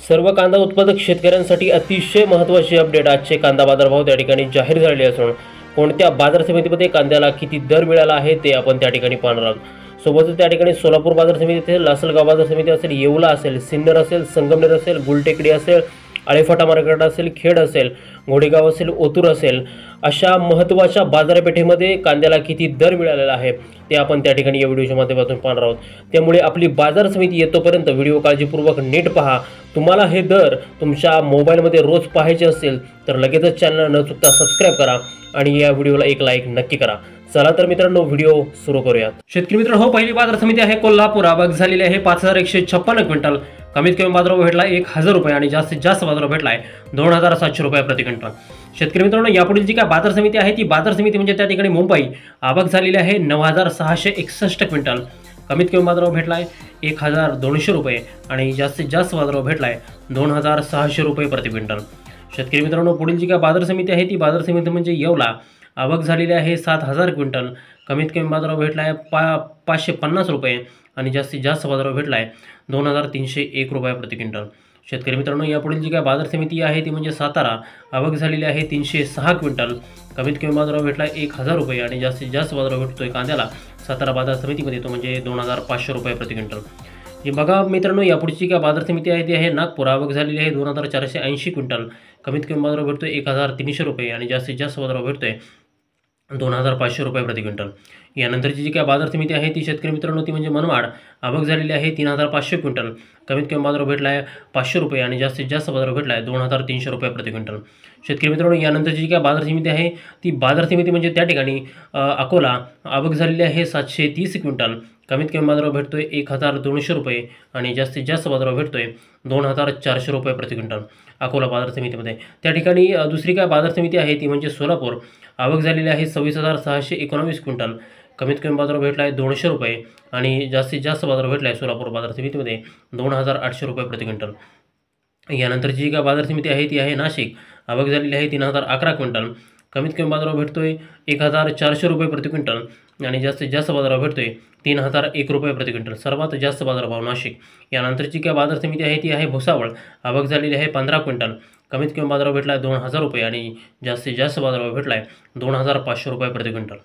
सर्व कांदा उत्पादक शेतकऱ्यांसाठी अतिशय महत्त्वाची अपडेट. आजचे कांदा बाजारभाव त्या ठिकाणी जाहीर झाले असून कोणत्या बाजार समितीमध्ये कांद्याला किती दर मिळाला आहे ते आपण त्या ठिकाणी पाहणार आहोत. सोबतच त्या ठिकाणी सोलापूर बाजार समिती असेल, लासलगाव बाजार समिती असेल, येवला असेल, सिन्नर असेल, संगमनेर असेल, गुलटेकडी असेल, आळेफाटा मार्केट असेल, खेड असेल, घोडेगाव असेल, ओतूर असेल, अशा महत्त्वाच्या बाजारपेठेमध्ये कांद्याला किती दर मिळालेला आहे ते आपण त्या ठिकाणी या व्हिडिओच्या माध्यमातून पाहणार आहोत. त्यामुळे आपली बाजार समिती येतोपर्यंत व्हिडिओ काळजीपूर्वक नीट पहा. तुम्हाला हे दर तुमच्या मोबाईलमध्ये रोज पाहायचे असेल तर लगेचच चॅनल न चुकता सबस्क्राईब करा आणि या व्हिडिओला एक लाईक नक्की करा. चला तर मित्रांनो व्हिडिओ सुरू करूयात. शेतकरी मित्रांनो, पहिली बाजार समिती आहे कोल्हापूर. आवक झालेली आहे 5156 क्विंटल. कमीत कमी बाजारभाव भेटला 1000 रुपये आणि जास्तीत जास्त बाजारभाव भेटला आहे 2700 रुपये प्रति क्विंटल. शेतकरी मित्रांनो, यापुढील जी काय बाजार समिती आहे ती बाजार समिती म्हणजे त्या ठिकाणी मुंबई. आवक झालेली आहे 9661 क्विंटल. कमीत कमी बाजारभाव भेटला आहे 1200 रुपये आणि जास्तीत जास्त बाजारभाव भेटला आहे 2600 रुपये प्रति क्विंटल. शेतकरी मित्रांनो, पुढील जी काय बाजार समिती आहे ती बाजार समिती म्हणजे येवला. आवक झालेली आहे 7000 क्विंटल. कमीत कमी बाजारभाव भेटला आहे 550 रुपये आणि जास्तीत जास्त बाजारभाव भेटला आहे 2301 रुपये प्रति क्विंटल. शेतकरी मित्रांनो, यापुढील जी काय बाजार समिती आहे ती म्हणजे सातारा. आवक झालेली आहे 306 क्विंटल. कमीत कमी बाजारभाव भेटला आहे 1000 रुपये आणि जास्तीत जास्त बाजारभाव भेटतोय कांद्याला सातारा बाजार समितीमध्ये, तो म्हणजे 2500 रुपये प्रति क्विंटल. हे बघा मित्रांनो, यापुढची काय बाजार समिती आहे ती आहे नागपूर. आवक झालेली आहे 2480 क्विंटल. कमीत कमी बाजारभाव भेटतोय 1300 रुपये आणि जास्तीत जास्त बाजारभाव भेटतोय 2500 रुपये प्रति क्विंटल. यानंतरची जी काय बाजार समिती आहे ती शेतकरी मित्रांनो ती म्हणजे मनमाड. आवक झालेली आहे 3500 क्विंटल. कमीत कमी बाजारभाव भेटला आहे 500 रुपये आणि जास्तीत जास्त बाजारभाव भेटला आहे 2300 रुपये प्रति क्विंटल. शेतकरी मित्रांनो, यानंतरची जी काय बाजार समिती आहे ती बाजार समिती म्हणजे त्या ठिकाणी अकोला. आवक झालेली आहे 730 क्विंटल. कमीत कमी बाजारभाव भेटतोय 1200 रुपये आणि जास्तीत जास्त बाजारभाव भेटतोय 2400 रुपये प्रति क्विंटल अकोला बाजार समितीमध्ये. त्या ठिकाणी दुसरी काय बाजार समिती आहे ती म्हणजे सोलापूर. आवक झालेली आहे 26619 क्विंटल. कमीत कमी बाजारभाव भेटला आहे 200 रुपये आणि जास्तीत जास्त बाजारभाव भेटला आहे सोलापूर बाजार समितीमध्ये 2800 रुपये प्रति क्विंटल. यानंतरची जी काय बाजार समिती आहे ती आहे नाशिक. आवक झालेली आहे 3011 क्विंटल. कमीत कमी बाजारभाव भेटतोय 1400 रुपये प्रति क्विंटल आणि जास्तीत जास्त बाजारभाव भेटतोय 3001 रुपये प्रति क्विंटल. सर्वात जास्त बाजारभाव नाशिक. यानंतरची काय बाजार समिती आहे ती आहे भुसावळ. आवक झालेली आहे 15 क्विंटल. कमीत कमी बाजारभाव भेटला आहे 2000 रुपये आणि जास्तीत जास्त बाजारभाव भेटला आहे 2500 रुपये प्रति क्विंटल.